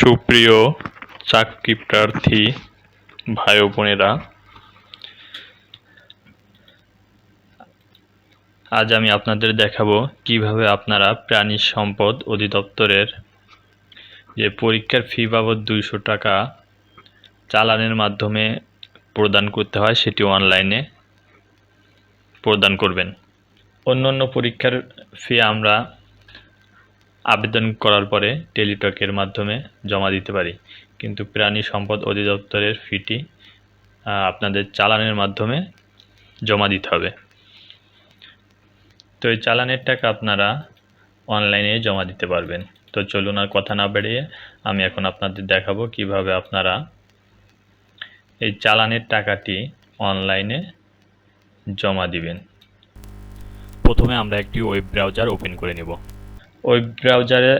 সুপ্রিয় চাকরি প্রার্থী ভাই ও বোনেরা, আজ আমি আপনাদের দেখাবো কিভাবে আপনারা প্রাণী সম্পদ অধিদপ্তরের যে পরীক্ষার ফি বাবদ 200 টাকা চালানের মাধ্যমে প্রদান করতে হয় সেটি অনলাইনে প্রদান করবেন। অন্যান্য পরীক্ষার ফি আমরা আবেদন করার পরে টেলিটকের মাধ্যমে জমা দিতে পারি, কিন্তু প্রাণী সম্পদ অধিদপ্তরের ফিটি আপনাদের চালানের মাধ্যমে জমা দিতে হবে। তো এই চালানের টাকা আপনারা অনলাইনে জমা দিতে পারবেন। তো চলুন আর কথা না বাড়িয়ে আমি এখন আপনাদের দেখাবো কিভাবে আপনারা এই চালানের টাকাটি অনলাইনে জমা দিবেন। প্রথমে আমরা একটি ওয়েব ব্রাউজার ওপেন করে নেব। ওয়েব ব্রাউজারে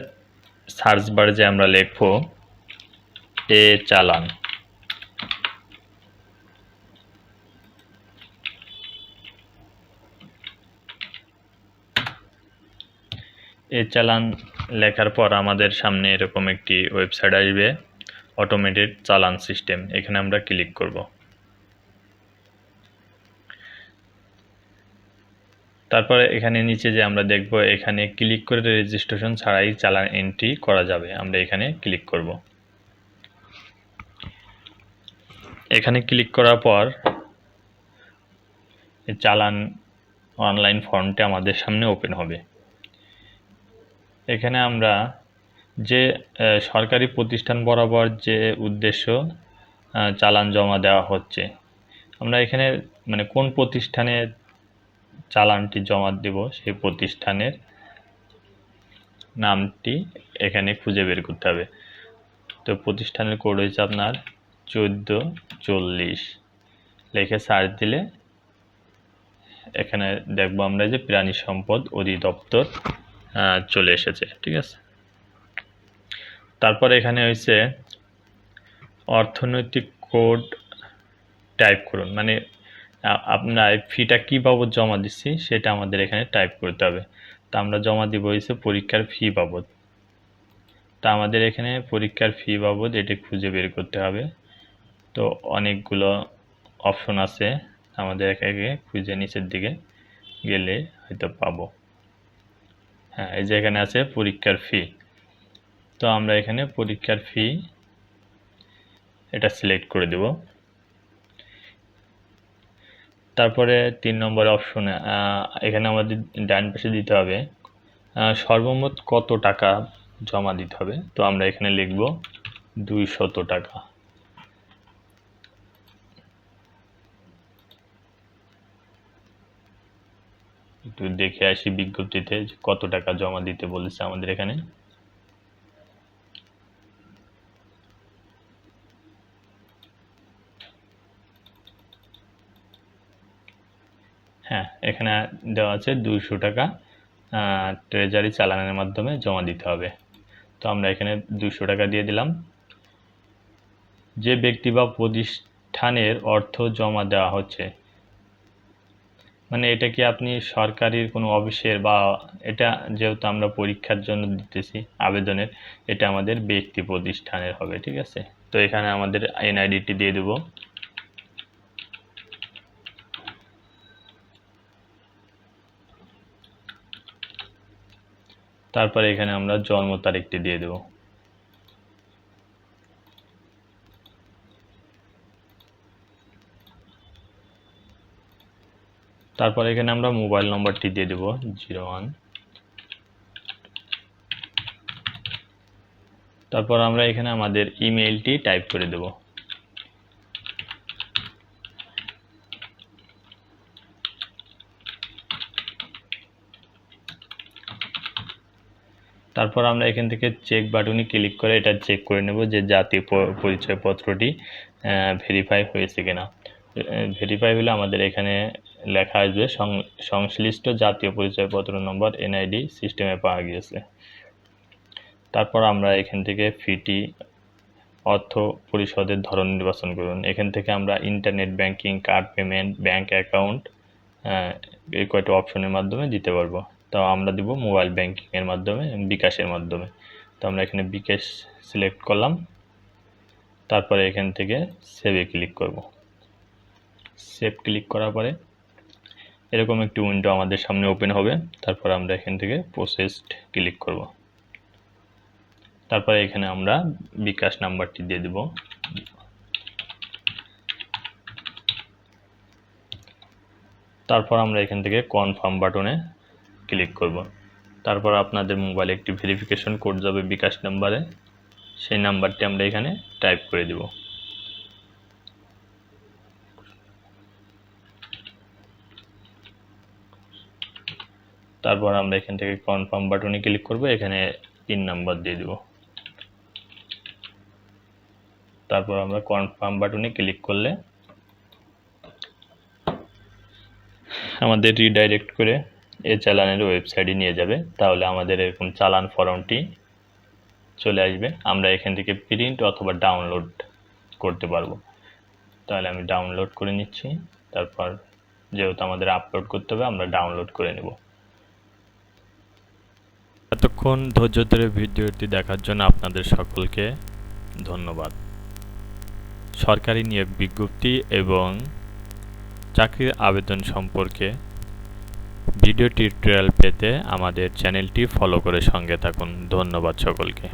সার্চ বারে যে আমরা লিখব চালান, চালান লেখার পর আমাদের সামনে এরকম একটি ওয়েবসাইট আসবে, অটোমেটেড চালান সিস্টেম। এখানে আমরা ক্লিক করব। তারপরে এখানে নিচে যে আমরা দেখব, এখানে ক্লিক করে রেজিস্ট্রেশন ছাড়াই চালান এন্ট্রি করা যাবে। আমরা এখানে ক্লিক করব। এখানে ক্লিক করার পর চালান অনলাইন ফর্মটি আমাদের সামনে ওপেন হবে। এখানে আমরা যে সরকারি প্রতিষ্ঠান বরাবর যে উদ্দেশ্য চালান জমা দেওয়া হচ্ছে, আমরা এখানে মানে কোন প্রতিষ্ঠানে চালানটি জমা দেব সেই প্রতিষ্ঠানের নামটি এখানে খুঁজে বের করতে হবে। তো প্রতিষ্ঠানের কোড হয়েছে আপনার 1440, লিখে সার্চ দিলে এখানে দেখব আমরা যে প্রাণী সম্পদ অধিদপ্তর চলে এসেছে। ঠিক আছে, তারপর এখানে হয়েছে অর্থনৈতিক কোড টাইপ করুন, মানে আপনার ফিটা কী বাবদ জমা দিচ্ছি সেটা আমাদের এখানে টাইপ করতে হবে। তা আমরা জমা দিব হয়েছে পরীক্ষার ফি বাবদ। তা আমাদের এখানে পরীক্ষার ফি বাবদ এটি খুঁজে বের করতে হবে। তো অনেকগুলো অপশন আছে, আমাদের একে একে খুঁজে নিচের দিকে গেলে হয়তো পাবো। হ্যাঁ, এই যে এখানে আছে পরীক্ষার ফি। তো আমরা এখানে পরীক্ষার ফি এটা সিলেক্ট করে দেব। তারপরে 3 নম্বর অপশনে এখানে আমাদের ডান পাশে দিতে হবে সর্বমোট কত টাকা জমা দিতে হবে। তো আমরা এখানে লিখব 200 টাকা। একটু দেখে আসি বিজ্ঞপ্তিতে কত টাকা জমা দিতে বলেছে আমাদের এখানে। হ্যাঁ, এখানে দেওয়া আছে 200 টাকা ট্রেজারি চালানের মাধ্যমে জমা দিতে হবে। তো আমরা এখানে 200 টাকা দিয়ে দিলাম। যে ব্যক্তি বা প্রতিষ্ঠানের অর্থ জমা দেওয়া হচ্ছে, মানে এটা কি আপনি সরকারি কোনো অফিসের, বা এটা যেহেতু আমরা পরীক্ষার জন্য দিতেছি আবেদনের, এটা আমাদের ব্যক্তি প্রতিষ্ঠানের হবে। ঠিক আছে, তো এখানে আমাদের এনআইডিটি দিয়ে দেব। তারপরে এখানে আমরা জন্ম তারিখটি দিয়ে দেব। তারপর এখানে আমরা মোবাইল নম্বরটি দিয়ে দেব 01। তারপর আমরা এখানে আমাদের ইমেইলটি টাইপ করে দেব। তারপর আমরা এখান থেকে চেক বাটনে ক্লিক করে এটা চেক করে নেব যে জাতীয় পরিচয়পত্রটি ভেরিফাই হয়েছে কিনা। ভেরিফাই হলে আমাদের এখানে লেখা আসবে সংশ্লিষ্ট জাতীয় পরিচয়পত্র নম্বর এনআইডি সিস্টেমে পাওয়া গিয়েছে। তারপর আমরা এখান থেকে ফিটি অর্থ পরিশোধের ধরন নির্বাচন করুন। এখান থেকে আমরা internet banking, card payment, bank account এই কয়টা অপশনের মাধ্যমে দিতে পারবো। তো আমরা দিব মোবাইল ব্যাংকিংয়ের মাধ্যমে, বিকাশের মাধ্যমে। তো আমরা এখানে বিকাশ সিলেক্ট করলাম, তারপরে এখান থেকে সেভে ক্লিক করব। সেভ ক্লিক করার পরে এরকম একটি উইন্ডো আমাদের সামনে ওপেন হবে। তারপর আমরা এখান থেকে প্রসেসড ক্লিক করব। তারপরে এখানে আমরা বিকাশ নাম্বারটি দিয়ে দেব। তারপর আমরা এখান থেকে কনফার্ম বাটনে ক্লিক করব। তারপর আপনাদের মোবাইলে একটি ভেরিফিকেশন কোড যাবে বিকাশ নাম্বারে, সেই নাম্বারটি আমরা এখানে টাইপ করে দেব। তারপর আমরা এখান থেকে কনফার্ম বাটনে ক্লিক করব, এখানে পিন নাম্বার দিয়ে দেব। তারপর আমরা কনফার্ম বাটনে ক্লিক করলে আমাদের রিডাইরেক্ট করে এই চালানের ওয়েবসাইটে নিয়ে যাবে। তাহলে আমাদের এরকম চালান ফর্মটি চলে আসবে, আমরা এখান থেকে প্রিন্ট অথবা ডাউনলোড করতে পারবো। তাহলে আমি ডাউনলোড করে নিচ্ছি। তারপর যেহেতু আমাদের আপলোড করতে হবে, আমরা ডাউনলোড করে নেব। এতক্ষণ ধৈর্য ধরে ভিডিওটি দেখার জন্য আপনাদের সকলকে ধন্যবাদ। সরকারি নিয়োগ বিজ্ঞপ্তি এবং চাকরির আবেদন সম্পর্কে ভিডিও টিউটোরিয়াল পেতে আমাদের চ্যানেলটি ফলো করে সঙ্গে থাকুন। ধন্যবাদ সকলকে।